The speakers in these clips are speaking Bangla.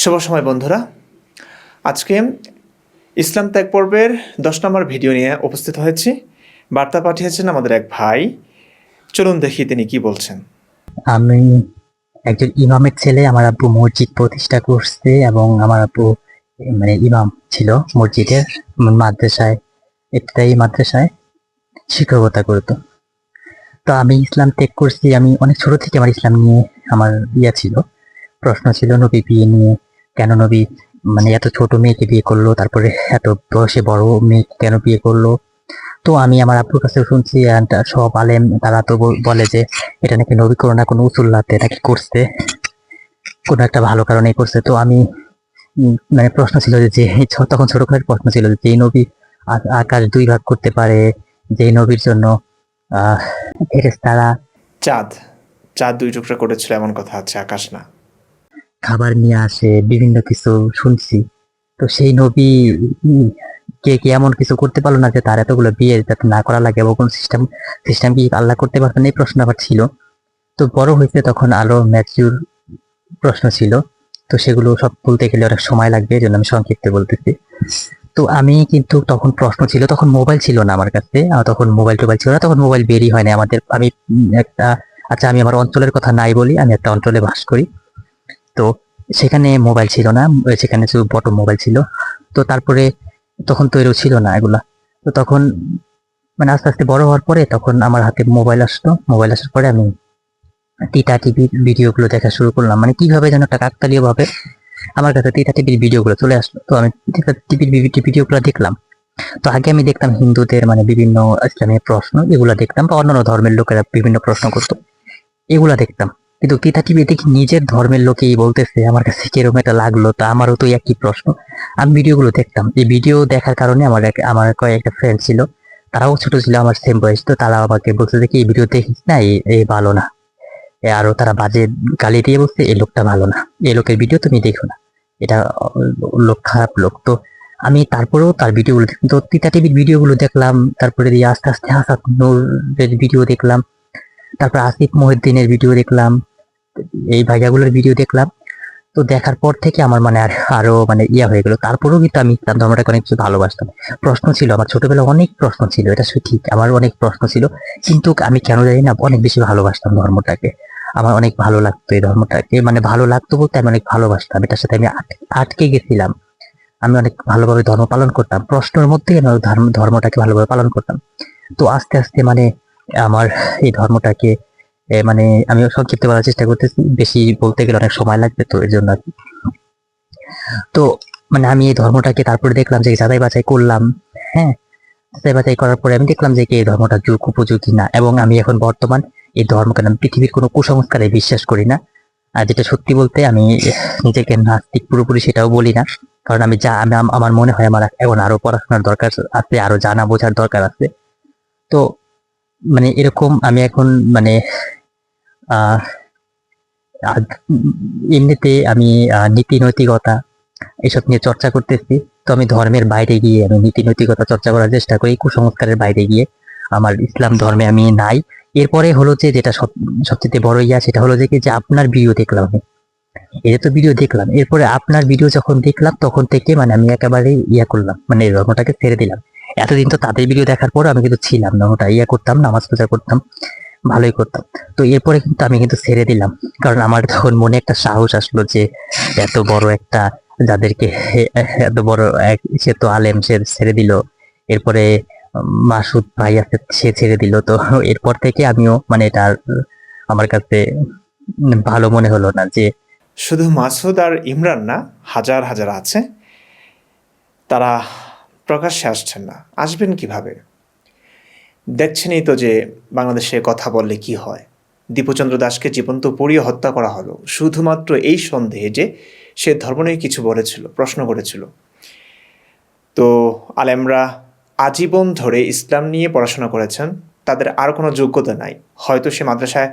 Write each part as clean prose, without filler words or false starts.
শুভ সময় বন্ধুরা, আজকে ইসলাম ত্যাগ পর্বের 10 নম্বর ভিডিও নিয়ে উপস্থিত হয়েছি। বার্তা পাঠিয়েছেন আমাদের এক ভাই। চলুন দেখি তিনি কি বলছেন। আমি একজন ইমামের ছেলে। আমার আব্বু মসজিদ প্রতিষ্ঠা করছে এবং আমার আব্বু ইমাম ছিল মসজিদের, মাদ্রাসায়, ইফতাহি মাদ্রাসায় শিক্ষকতা করতো। তো আমি ইসলাম ত্যাগ করছি। আমি অনেক ছোট থেকে আমার ইসলাম নিয়ে আমার ছিল, প্রশ্ন ছিল নবী বিয়ে নিয়ে। কেন নবী এত ছোট মেয়েকে বিয়ে করলো, তারপরে এত বয়সে বড় মেয়ে কেন বিয়ে করলো। তো আমি আমার আব্বুর কাছে শুনছি, and সব আলেম তারা তো বলে যে এটা নাকি নবী কোনো না কোনো উসুল্লাতে নাকি করছে, কোনো একটা ভালো কারণে করছে। তো আমি প্রশ্ন ছিল যে তখন ছোটখাটো প্রশ্ন ছিল যে এই নবী আকাশ 2 ভাগ করতে পারে, যে নবীর জন্য ফেরেশতারা চাঁদ চাঁদ 2 টুকরা করেছিল এমন কথা আছে, আকাশ না। খাবার নিয়ে আসে, বিভিন্ন কিছু শুনছি। তো সেই নবী কে কি এমন কিছু করতে পারলো না যে তার এতগুলো বিয়ে যাতে না করা লাগে, এবং কোন সিস্টেম কি আল্লাহ করতে পারতেন, এই প্রশ্ন আবার ছিল। তো বড় হয়েছে তখন আরো ম্যাচিউর প্রশ্ন ছিল। তো সেগুলো সব বলতে গেলে অনেক সময় লাগবে, এই জন্য আমি সংক্ষিপ্তে বলতেছি। তো আমি কিন্তু তখন প্রশ্ন ছিল, তখন মোবাইল ছিল না আমার কাছে, তখন মোবাইল টোবাইল ছিল না, তখন মোবাইল বেরই হয় না আমাদের। আমি একটা, আচ্ছা আমি আমার অঞ্চলের কথা নাই বলি, আমি একটা অঞ্চলে বাস করি। তো সেখানে মোবাইল ছিল না, সেখানে শুধু বটম মোবাইল ছিল। তো তারপরে তখন তো এরও ছিল না এগুলা। তো তখন আস্তে আস্তে বড় হওয়ার পরে তখন আমার হাতে মোবাইল আসতো। মোবাইল আসার পরে আমি টিটা টিভির ভিডিওগুলো দেখা শুরু করলাম। কিভাবে যেন একটা কাকতালীয় ভাবে আমার কাছে টিটা টিভির ভিডিওগুলো চলে আসলো। তো আমি টিভির ভিডিওগুলো দেখলাম। তো আগে আমি দেখতাম হিন্দুদের বিভিন্ন ইসলামের প্রশ্ন, এগুলা দেখতাম, বা অন্যান্য ধর্মের লোকেরা বিভিন্ন প্রশ্ন করতো, এগুলা দেখতাম। কিন্তু টিটা টিভি দেখি নিজের ধর্মের লোকেই বলতেছে, আমার কাছে কিরকম এটা লাগলো। তা আমারও তো একই প্রশ্ন। আমি ভিডিওগুলো দেখতাম। এই ভিডিও দেখার কারণে আমার কয়েকটা ফ্রেন্ড ছিল, তারাও ছোট ছিল, আমার সেম বয়স। তো তারা আমাকে বলছে যে কি এই ভিডিও দেখিস না, এই ভালো না। আরো তারা বাজে গালি দিয়ে বলছে এই লোকটা ভালো না, এই লোকের ভিডিও তুমি দেখো না, এটা লোক খারাপ লোক। তো আমি তারপরেও তার ভিডিওগুলো দেখলাম। তো তিতা টিভির ভিডিওগুলো দেখলাম, তারপরে দিয়ে আস্তে আস্তে হাসান নূরের ভিডিও দেখলাম, তারপর আসিফ মহিউদ্দিনের ভিডিও দেখলাম, এই ভাইয়াগুলোর ভিডিও দেখলাম। তো দেখার পর থেকে আমার আরো ইয়া হয়ে গেল। তারপরেও কিন্তু আমি ইসলাম ধর্মটাকে অনেক কিছু ভালোবাসতাম। প্রশ্ন ছিল আমার ছোটবেলায়, অনেক প্রশ্ন ছিল, এটা ঠিক, আমার অনেক প্রশ্ন ছিল। কিন্তু আমি কেন জানি না অনেক বেশি ভালোবাসতাম ধর্মটাকে। আমার অনেক ভালো লাগতো এই ধর্মটাকে, ভালো লাগতো বলতে আমি অনেক ভালোবাসতাম এটার সাথে। আমি আটকে গেছিলাম। আমি অনেক ভালোভাবে ধর্ম পালন করতাম, প্রশ্নের মধ্যে আমি ধর্মটাকে ভালোভাবে পালন করতাম। তো আস্তে আস্তে আমার এই ধর্মটাকে আমি সংক্ষিপ্ত বলার চেষ্টা করতেছি, বেশি বলতে গেলে অনেক সময় লাগবে, তো এর জন্য আর কি। তো আমি এই ধর্মটাকে তারপরে দেখলাম যে যাচাই বাছাই করলাম। হ্যাঁ, যাচাই বাছাই করার পরে আমি দেখলাম যে এই ধর্মটা যুগ উপযোগী না, এবং আমি এখন বর্তমান এই ধর্মকে আমি পৃথিবীর কোনো কুসংস্কারে বিশ্বাস করি না। আর যেটা সত্যি বলতে, আমি নিজেকে নাস্তিক পুরোপুরি সেটাও বলি না, কারণ আমি যা আমার মনে হয় আমার এখন আরো পড়াশোনার দরকার আছে, আরো জানা বোঝার দরকার আছে। তো এরকম আমি এখন আহ এমনিতে আমি নীতি নৈতিকতা এসব নিয়ে চর্চা করতেছি। তো আমি ধর্মের বাইরে গিয়ে আমি নীতি নৈতিকতা চর্চা করার চেষ্টা করি, কুসংস্কারের বাইরে গিয়ে। আমার ইসলাম ধর্মে আমি নাই। এরপরে হলো যে যেটা সবচেয়ে বড় সেটা হলো যে কি, যে আপনার ভিডিও দেখলাম আমি। এটা তো ভিডিও দেখলাম, এরপরে আপনার ভিডিও যখন দেখলাম তখন থেকে আমি একেবারে করলাম, এই ধর্মটাকে ছেড়ে দিলাম। এতদিন তো তাদের ভিডিও দেখার পর আমি কিন্তু ছিলাম না, ওটা করতাম, নামাজ পূজা করতাম, ভালোই করতাম। তো এরপরে কিন্তু আমি ছেড়ে দিলাম, কারণ আমার তখন মনে একটা সাহস আসলো যে এত বড় একটা, যাদেরকে এত বড় সে তো আলেম, সে ছেড়ে দিল। এরপরে মাসুদ ভাই আছে, সে ছেড়ে দিল। তো এরপর থেকে আমিও এটা আমার কাছে ভালো মনে হলো না যে শুধু মাসুদ আর ইমরান না, হাজার হাজার আছে, তারা প্রকাশ্যে আসছেন না। আসবেন কিভাবে? দেখছেনই তো যে বাংলাদেশে কথা বললে কি হয়। দীপচন্দ্র দাসকে জীবন্ত পুড়িয়ে হত্যা করা হলো শুধুমাত্র এই সন্দেহে যে সে ধর্ম নিয়ে কিছু বলেছিল, প্রশ্ন করেছিল। তো আলেমরা আজীবন ধরে ইসলাম নিয়ে পড়াশোনা করেছেন, তাদের আর কোনো যোগ্যতা নাই। হয়তো সে মাদ্রাসায়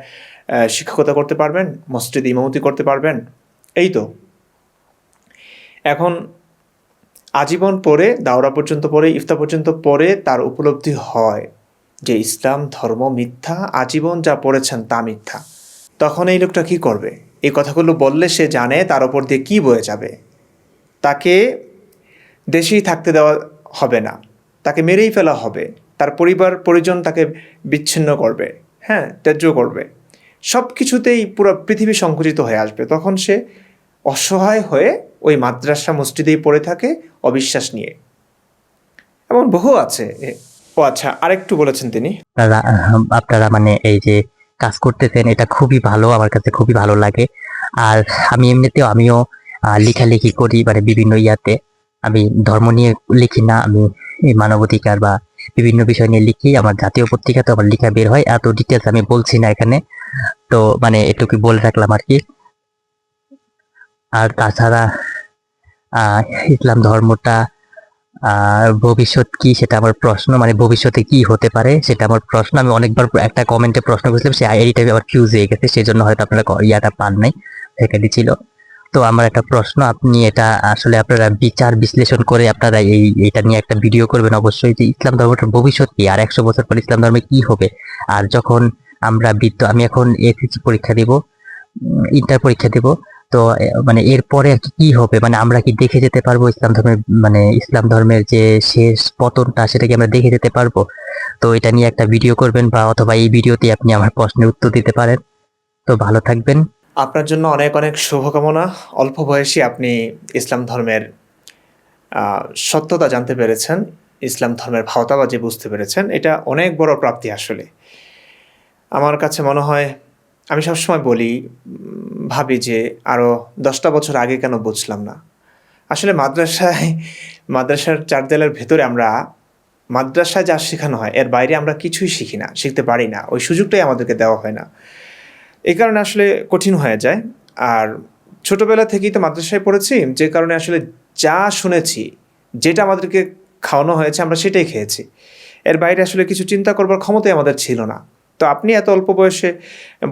শিক্ষকতা করতে পারবেন, মসজিদে ইমামতি করতে পারবেন, এই তো। এখন আজীবন পড়ে, দাওরা পর্যন্ত পড়ে, ইফতা পর্যন্ত পড়ে তার উপলব্ধি হয় যে ইসলাম ধর্ম মিথ্যা, আজীবন যা পড়েছেন তা মিথ্যা। তখন এই লোকটা কি করবে? এই কথাগুলো বললে সে জানে তার ওপর দিয়ে কী বয়ে যাবে। তাকে দেশেই থাকতে দেওয়া হবে না, তাকে মেরেই ফেলা হবে, তার পরিবার পরিজন তাকে বিচ্ছিন্ন করবে, হ্যাঁ, ত্যায্য করবে, সব কিছুতেই পুরো পৃথিবী সংকুচিত হয়ে আসবে। তখন সে অসহায় হয়ে ওই মাদ্রাসা মসজিদেই পড়ে থাকে অবিশ্বাস নিয়ে। এমন বহু আছে। ও আচ্ছা, আরেকটু বলেছেন তিনি, আপনারা মানে এই যে কাজ করতেছেন এটা খুবই ভালো, আমার কাছে খুবই ভালো লাগে। আর আমি এমনিতেও আমিও লেখালেখি করি, মানে বিভিন্ন ইয়াতে। আমি ধর্ম নিয়ে লিখি না, আমি এই মানবাধিকার বা বিভিন্ন বিষয় নিয়ে লিখি। আমার জাতীয় পত্রিকাতে আমার লেখা বের হয়, এত ডিটেলস আমি বলছি না এখানে। তো মানে এটুকু বলে রাখলাম আর কি। আর তাছাড়া আহ ইসলাম ধর্মটা ভবিষ্যৎ কি সেটা আমার প্রশ্ন, মানে ভবিষ্যতে কি হতে পারে সেটা আমার প্রশ্ন। আমি অনেকবার একটা কমেন্টে প্রশ্ন করেছিলাম, সে আইডিটা আবার ফিউজ হয়ে গেছে, সেই জন্য হয়তো আপনারা ইয়াটা পান নাই, ভ্যাকেন্সি ছিল। তো আমার একটা প্রশ্ন, আপনি এটা আসলে আপনারা বিচার বিশ্লেষণ করে আপনারা এইটা নিয়ে একটা ভিডিও করবেন অবশ্যই, যে ইসলাম ধর্মটার ভবিষ্যৎ কি, আর 100 বছর পর ইসলাম ধর্মে কি হবে। আর যখন আমরা আমি এখন এসএসসি পরীক্ষা দিব, ইন্টার পরীক্ষা দিব, তো মানে এরপরে আর কি কি হবে, মানে আমরা কি দেখে যেতে পারবো ইসলাম ধর্মের, মানে ইসলাম ধর্মের যে শেষ পতনটা সেটা কি আমরা দেখে যেতে পারবো? তো এটা নিয়ে একটা ভিডিও করবেন, বা অথবা এই ভিডিওতে আপনি আমার প্রশ্নের উত্তর দিতে পারেন। তো ভালো থাকবেন। আপনার জন্য অনেক অনেক শুভকামনা। অল্প বয়সী আপনি ইসলাম ধর্মের সত্যতা জানতে পেরেছেন, ইসলাম ধর্মের ভাওতাবাজি বুঝতে পেরেছেন। এটা অনেক বড় প্রাপ্তি আসলে। আমার কাছে মনে হয়, আমি সবসময় বলি, ভাবি যে আরও 10টা বছর আগে কেন বুঝলাম না। আসলে মাদ্রাসার চার দেয়ালের ভেতরে আমরা মাদ্রাসায় যা শেখানো হয় এর বাইরে আমরা কিছুই শিখি না, শিখতে পারি না, ওই সুযোগটাই আমাদেরকে দেওয়া হয় না। এই কারণে আসলে কঠিন হয়ে যায়। আর ছোটোবেলা থেকেই তো মাদ্রাসায় পড়েছি, যে কারণে আসলে যা শুনেছি, যেটা আমাদেরকে খাওয়ানো হয়েছে আমরা সেটাই খেয়েছি। এর বাইরে আসলে কিছু চিন্তা করবার ক্ষমতাই আমাদের ছিল না। তো আপনি এত অল্প বয়সে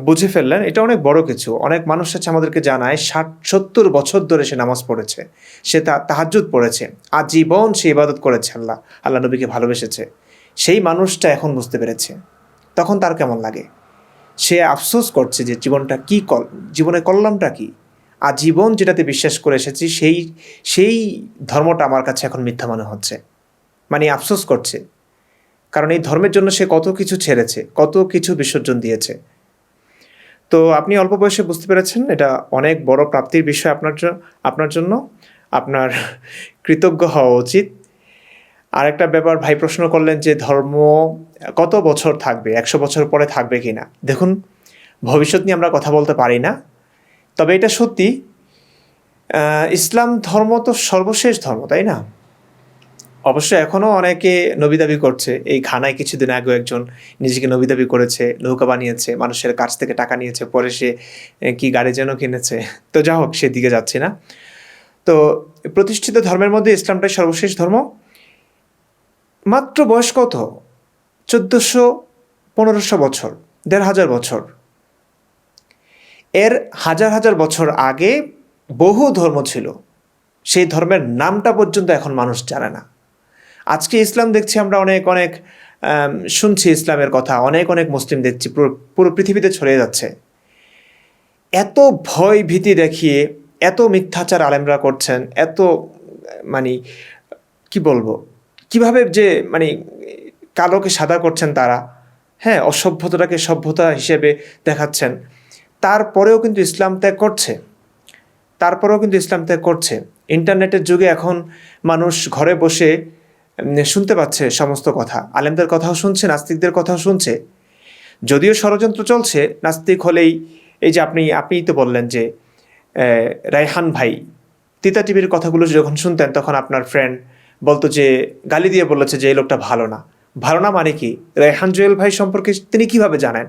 বুঝে ফেললেন, এটা অনেক বড় কিছু। অনেক মানুষ আছে আমাদেরকে জানায় 60-70 বছর ধরে সে নামাজ পড়েছে, সে তাহাজ্জুদ পড়েছে, আজীবন সে ইবাদত করেছে, আল্লাহ নবীকে ভালোবেসেছে। সেই মানুষটা এখন বুঝতে পেরেছে, তখন তার কেমন লাগে? সে আফসোস করছে যে জীবনের কল্যাণটা কি। আজীবন যেটাতে বিশ্বাস করে এসেছি সেই ধর্মটা আমার কাছে এখন মিথ্যা মনে হচ্ছে, মানে আফসোস করছে। কারণ এই ধর্মের জন্য সে কত কিছু ছেড়েছে, কত কিছু বিসর্জন দিয়েছে। তো আপনি অল্প বয়সে বুঝতে পেরেছেন, এটা অনেক বড় প্রাপ্তির বিষয় আপনার জন্য। আপনার কৃতজ্ঞ হওয়া উচিত। আরেকটা ব্যাপার, ভাই প্রশ্ন করলেন যে ধর্ম কত বছর থাকবে, 100 বছর পরে থাকবে কি না। দেখুন, ভবিষ্যৎ নিয়ে আমরা কথা বলতে পারি না, তবে এটা সত্যি, ইসলাম ধর্ম তো সর্বশেষ ধর্ম, তাই না? অবশ্য এখনও অনেকে নবী দাবি করছে। এই ঘানায় কিছুদিন আগে একজন নিজেকে নবী দাবি করেছে, নৌকা বানিয়েছে, মানুষের কাছ থেকে টাকা নিয়েছে, পরে সে কি গাড়ি যেন কিনেছে। তো যা হোক, সেদিকে যাচ্ছে না। তো প্রতিষ্ঠিত ধর্মের মধ্যে ইসলামটাই সর্বশেষ ধর্ম। মাত্র বয়স কত? 1400-1500 বছর, 1500 বছর। এর হাজার হাজার বছর আগে বহু ধর্ম ছিল, সেই ধর্মের নামটা পর্যন্ত এখন মানুষ জানে না। আজকে ইসলাম দেখছি আমরা অনেক অনেক শুনছি ইসলামের কথা, অনেক অনেক মুসলিম দেখছি, পুরো পৃথিবীতে ছড়িয়ে যাচ্ছে। এত ভয় ভীতি দেখিয়ে এত মিথ্যাচার আলেমরা করছেন, এত মানে কি বলবো, কিভাবে যে মানে কালোকে সাদা করছেন তারা, হ্যাঁ, অসভ্যতাটাকে সভ্যতা হিসেবে দেখাচ্ছেন। তারপরেও কিন্তু ইসলাম ত্যাগ করছে। ইন্টারনেটের যুগে এখন মানুষ ঘরে বসে শুনতে পাচ্ছে সমস্ত কথা, আলেমদের কথাও শুনছে, নাস্তিকদের কথাও শুনছে। যদিও ষড়যন্ত্র চলছে, নাস্তিক হলেই, এই যে আপনিই তো বললেন যে রায়হান ভাই তিতা টিভির কথাগুলো যখন শুনতেন, তখন আপনার ফ্রেন্ড বলতো যে, গালি দিয়ে বলেছে যে এই লোকটা ভালো না। ভালো না মানে কি? রায়হান জুয়েল ভাই সম্পর্কে তিনি কিভাবে জানেন?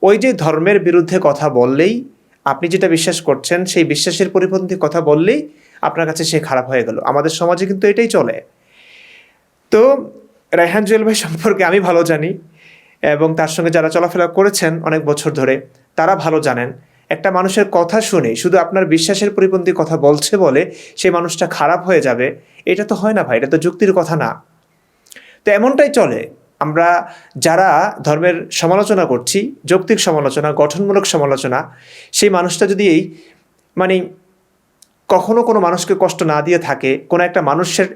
ওই যে ধর্মের বিরুদ্ধে কথা বললেই, আপনি যেটা বিশ্বাস করছেন সেই বিশ্বাসের পরিপন্থী কথা বললেই আপনার কাছে সে খারাপ হয়ে গেল। আমাদের সমাজে কিন্তু এটাই চলে। তো রায়হান জুয়েল ভাই সম্পর্কে আমি ভালো জানি, এবং তার সঙ্গে যারা চলাফেরা করেছেন অনেক বছর ধরে তারা ভালো জানেন, একটা মানুষের কথা শুনে শুধু আপনার বিশ্বাসের পরিপন্থী কথা বলছে বলে সেই মানুষটা খারাপ হয়ে যাবে, এটা তো হয় না ভাই, এটা তো যুক্তির কথা না। তো এমনটাই চলে। আমরা যারা ধর্মের সমালোচনা করছি, যৌক্তিক সমালোচনা, গঠনমূলক সমালোচনা, সেই মানুষটা যদি মানে কখনো কোনো মানুষকে কষ্ট না দিয়ে থাকে, কোনো একটা মানুষের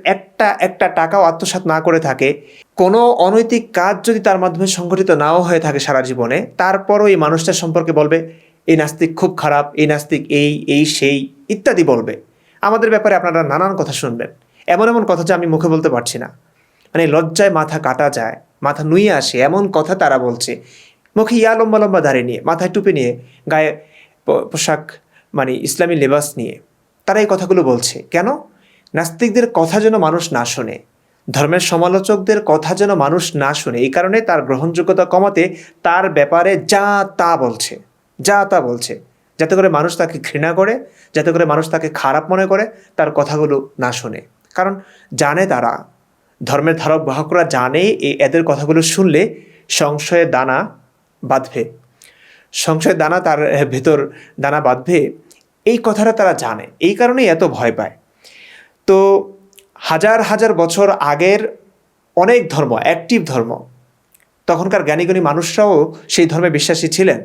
একটা টাকাও আত্মসাৎ না করে থাকে, কোনো অনৈতিক কাজ যদি তার মাধ্যমে সংঘটিত নাও হয়ে থাকে সারা জীবনে, তারপরও এই মানুষটার সম্পর্কে বলবে এই নাস্তিক খুব খারাপ, এই নাস্তিক এই সেই ইত্যাদি বলবে। আমাদের ব্যাপারে আপনারা নানান কথা শুনবেন, এমন এমন কথা যে আমি মুখে বলতে পারছি না, মানে লজ্জায় মাথা কাটা যায়, মাথা নুয়ে আসে এমন কথা তারা বলছে। মুখে ইয়া লম্বা লম্বা দাঁড়িয়ে নিয়ে, মাথায় টুপি নিয়ে, গায়ে পোশাক মানে ইসলামী লেবাস নিয়ে তারা এই কথাগুলো বলছে। কেন? নাস্তিকদের কথা যেন মানুষ না শোনে, ধর্মের সমালোচকদের কথা যেন মানুষ না শোনে। এই কারণে তার গ্রহণযোগ্যতা কমাতে তার ব্যাপারে যা তা বলছে, যাতে করে মানুষ তাকে ঘৃণা করে, যাতে করে মানুষ তাকে খারাপ মনে করে, তার কথাগুলো না শোনে। কারণ জানে, তারা ধর্মের ধারক বাহকরা জানে এদের কথাগুলো শুনলে সংশয়ের দানা বাঁধবে, সংশয়ের দানা তার ভেতর দানা বাঁধবে, এই কথাটা তারা জানে। এই কারণেই এত ভয় পায়। তো হাজার হাজার বছর আগের অনেক ধর্ম, অ্যাক্টিভ ধর্ম, তখনকার জ্ঞানীগুণী মানুষরাও সেই ধর্মে বিশ্বাসী ছিলেন।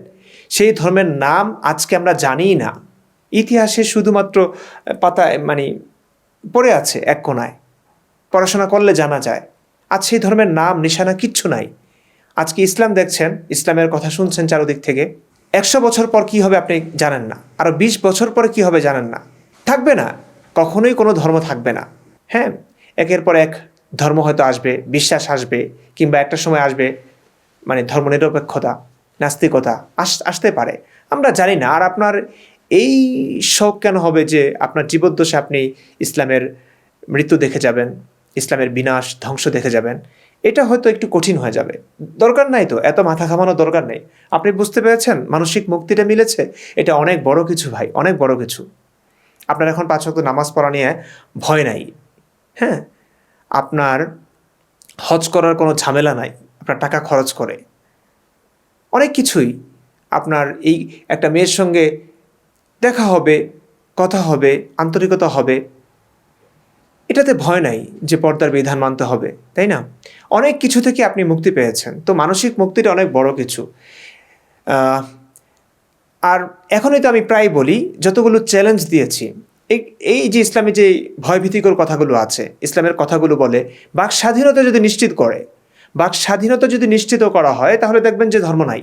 সেই ধর্মের নাম আজকে আমরা জানিই না, ইতিহাসে শুধুমাত্র পাতায় মানে পড়ে আছে এক কোনায়, পড়াশোনা করলে জানা যায়। আজ সেই ধর্মের নাম নিশানা কিচ্ছু নাই। আজকে ইসলাম দেখছেন, ইসলামের কথা শুনছেন চারদিক থেকে। 100 বছর পর কি হবে আপনি জানেন না, আরও 20 বছর পরে কি হবে জানেন না, থাকবে না, কখনোই কোনো ধর্ম থাকবে না। হ্যাঁ, একের পর এক ধর্ম হয়তো আসবে, বিশ্বাস আসবে, কিংবা একটা সময় আসবে মানে ধর্মনিরপেক্ষতা, নাস্তিকতা আসতে পারে, আমরা জানি না। আর আপনার এই শখ কেন হবে যে আপনার জীবদ্দশায় আপনি ইসলামের মৃত্যু দেখে যাবেন, ইসলামের বিনাশ ধ্বংস দেখে যাবেন? এটা হয়তো একটু কঠিন হয়ে যাবে। দরকার নাই তো, এত মাথা ঘামানোর দরকার নেই। আপনি বুঝতে পেরেছেন মানসিক মুক্তিটা মিলেছে, এটা অনেক বড় কিছু ভাই, অনেক বড় কিছু। আপনার এখন 5 ওয়াক্ত নামাজ পড়া নিয়ে ভয় নাই। হ্যাঁ, আপনার হজ করার কোনো ঝামেলা নাই, আপনার টাকা খরচ করে অনেক কিছুই। আপনার এই একটা মেয়ের সঙ্গে দেখা হবে, কথা হবে, আন্তরিকতা হবে, এটাতে ভয় নাই যে পর্দার বিধান মানতে হবে, তাই না? অনেক কিছু থেকে আপনি মুক্তি পেয়েছেন। তো মানসিক মুক্তিটা অনেক বড় কিছু। আর এখনই তো আমি প্রায় বলি, যতগুলো চ্যালেঞ্জ দিয়েছি, এই যে ইসলামে যে ভয়ভীতিকর কথাগুলো আছে, ইসলামের কথাগুলো বলে বাক স্বাধীনতা যদি নিশ্চিত করে, বাক স্বাধীনতা যদি নিশ্চিত করা হয়, তাহলে দেখবেন যে ধর্ম নাই।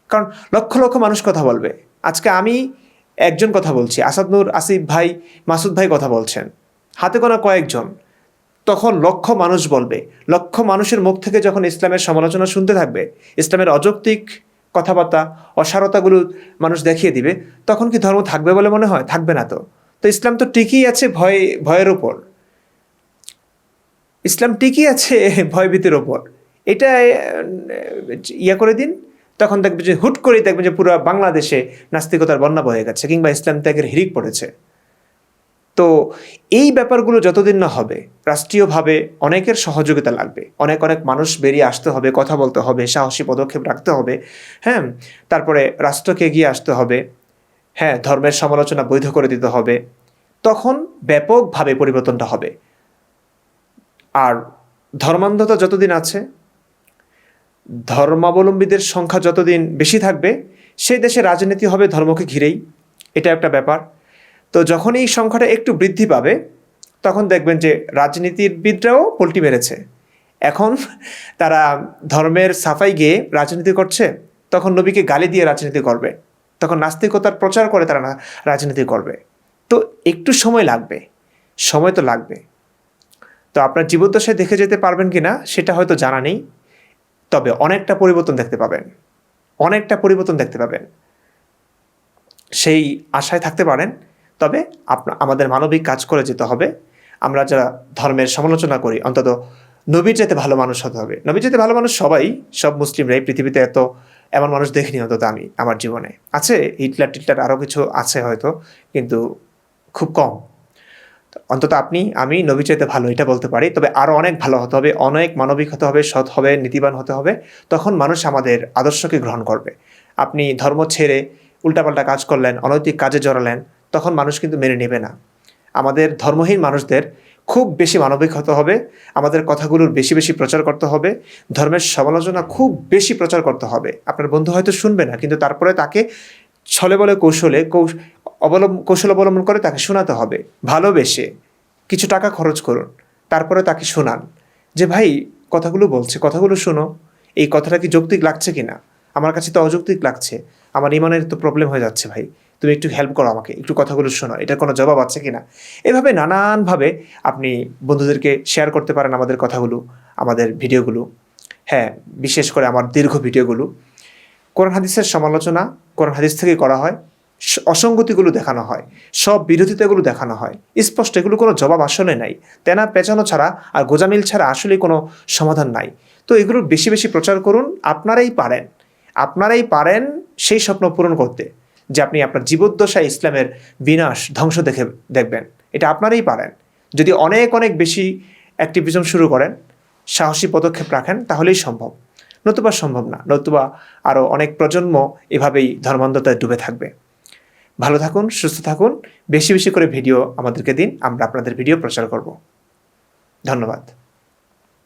কারণ লক্ষ লক্ষ মানুষ কথা বলবে। আজকে আমি একজন কথা বলছি, আসাদ নূর, আসিফ ভাই, মাসুদ ভাই কথা বলছেন, হাতে গোনা কয়েকজন। তখন লক্ষ মানুষ বলবে, লক্ষ মানুষের মুখ থেকে যখন ইসলামের সমালোচনা শুনতে থাকবে, ইসলামের অযৌক্তিক কথাবার্তা, অসারতাগুলো মানুষ দেখিয়ে দিবে, তখন কি ধর্ম থাকবে বলে মনে হয়? থাকবে না তো। তো ইসলাম তো টিকেই আছে ভয়ের ওপর, ইসলাম টিকেই আছে ভয়ভীতির ওপর। এটা ইয়া করে দিন, তখন দেখবে যে হুট করেই দেখবে যে পুরো বাংলাদেশে নাস্তিকতার বন্যা বয়ে গেছে, কিংবা ইসলাম ত্যাগের হিড়িক পড়েছে। তো এই ব্যাপারগুলো যতদিন না হবে, রাষ্ট্রীয়ভাবে অনেকের সহযোগিতা লাগবে, অনেক অনেক মানুষ বেরিয়ে আসতে হবে, কথা বলতে হবে, সাহসী পদক্ষেপ রাখতে হবে। হ্যাঁ, তারপরে রাষ্ট্রকে এগিয়ে আসতে হবে। হ্যাঁ, ধর্মের সমালোচনা বৈধ করে দিতে হবে, তখন ব্যাপকভাবে পরিবর্তনটা হবে। আর ধর্মান্ধতা যতদিন আছে, ধর্মাবলম্বীদের সংখ্যা যতদিন বেশি থাকবে, সেই দেশে রাজনীতি হবে ধর্মকে ঘিরেই, এটা একটা ব্যাপার। তো যখন এই সংখ্যাটা একটু বৃদ্ধি পাবে, তখন দেখবেন যে রাজনীতিবিদরাও পল্টি মেরেছে। এখন তারা ধর্মের সাফাই গিয়ে রাজনীতি করছে, তখন নবীকে গালি দিয়ে রাজনীতি করবে, তখন নাস্তিকতার প্রচার করে তারা রাজনীতি করবে। তো একটু সময় লাগবে, সময় তো লাগবে। তো আপনার জীবদ্দশায় দেখে যেতে পারবেন কি না সেটা হয়তো জানা নেই, তবে অনেকটা পরিবর্তন দেখতে পাবেন, অনেকটা পরিবর্তন দেখতে পাবেন, সেই আশায় থাকতে পারেন। তবে আমাদের মানবিক কাজ করে যেতে হবে। আমরা যারা ধর্মের সমালোচনা করি, অন্তত নবীর চাইতে ভালো মানুষ হতে হবে। নবীর চাইতে ভালো মানুষ সব মুসলিমরাই, পৃথিবীতে এত এমন মানুষ দেখিনি অন্তত আমি আমার জীবনে। আছে হিটলার টিটলার আরও কিছু আছে হয়তো, কিন্তু খুব কম। অন্তত আমি নবী চাইতে ভালো, এটা বলতে পারি। তবে আরও অনেক ভালো হতে হবে, অনেক মানবিক হতে হবে, সৎ হবে, নীতিবান হতে হবে, তখন মানুষ আমাদের আদর্শকে গ্রহণ করবে। আপনি ধর্ম ছেড়ে উল্টাপাল্টা কাজ করলেন, অনৈতিক কাজে জড়ালেন, তখন মানুষ কিন্তু মেনে নেবে না। আমাদের ধর্মহীন মানুষদের খুব বেশি মানবিক হতে হবে, আমাদের কথাগুলোর বেশি বেশি প্রচার করতে হবে, ধর্মের সমালোচনা খুব বেশি প্রচার করতে হবে। আপনার বন্ধু হয়তো শুনবে না, কিন্তু তারপরে তাকে ছলে বলে কৌশল অবলম্বন করে তাকে শোনাতে হবে, ভালোবেসে কিছু টাকা খরচ করুন, তারপরে তাকে শোনান যে ভাই কথাগুলো বলছে, কথাগুলো শোনো, এই কথাটা কি যৌক্তিক লাগছে কিনা, আমার কাছে তো অযৌক্তিক লাগছে, আমার ইমানের তো প্রবলেম হয়ে যাচ্ছে ভাই, তুমি একটু হেল্প করো আমাকে, একটু কথাগুলো শোনো, এটার কোনো জবাব আছে কিনা। এভাবে নানানভাবে আপনি বন্ধুদেরকে শেয়ার করতে পারেন আমাদের কথাগুলো, আমাদের ভিডিওগুলো। হ্যাঁ, বিশেষ করে আমার দীর্ঘ ভিডিওগুলো কোরআন হাদিসের সমালোচনা কোরআন হাদিস থেকে করা হয়, অসঙ্গতিগুলো দেখানো হয়, সব বিরোধিতাগুলো দেখানো হয় স্পষ্ট, এগুলো কোনো জবাব আসলে নাই, তেনা পেঁচানো ছাড়া আর গোজামিল ছাড়া আসলে কোনো সমাধান নাই। তো এগুলো বেশি বেশি প্রচার করুন, আপনারাই পারেন সেই স্বপ্ন পূরণ করতে যে আপনি আপনার জীবদ্দশায় ইসলামের বিনাশ ধ্বংস দেখবেন, এটা আপনারাই পারেন। যদি অনেক অনেক বেশি অ্যাক্টিভিজম শুরু করেন, সাহসী পদক্ষেপ রাখেন, তাহলেই সম্ভব, নতুবা সম্ভব না, নতুবা আরও অনেক প্রজন্ম এভাবেই ধর্মান্ধতায় ডুবে থাকবে। ভালো থাকুন, সুস্থ থাকুন, বেশি বেশি করে ভিডিও আমাদেরকে দিন, আমরা আপনাদের ভিডিও প্রচার করব। ধন্যবাদ।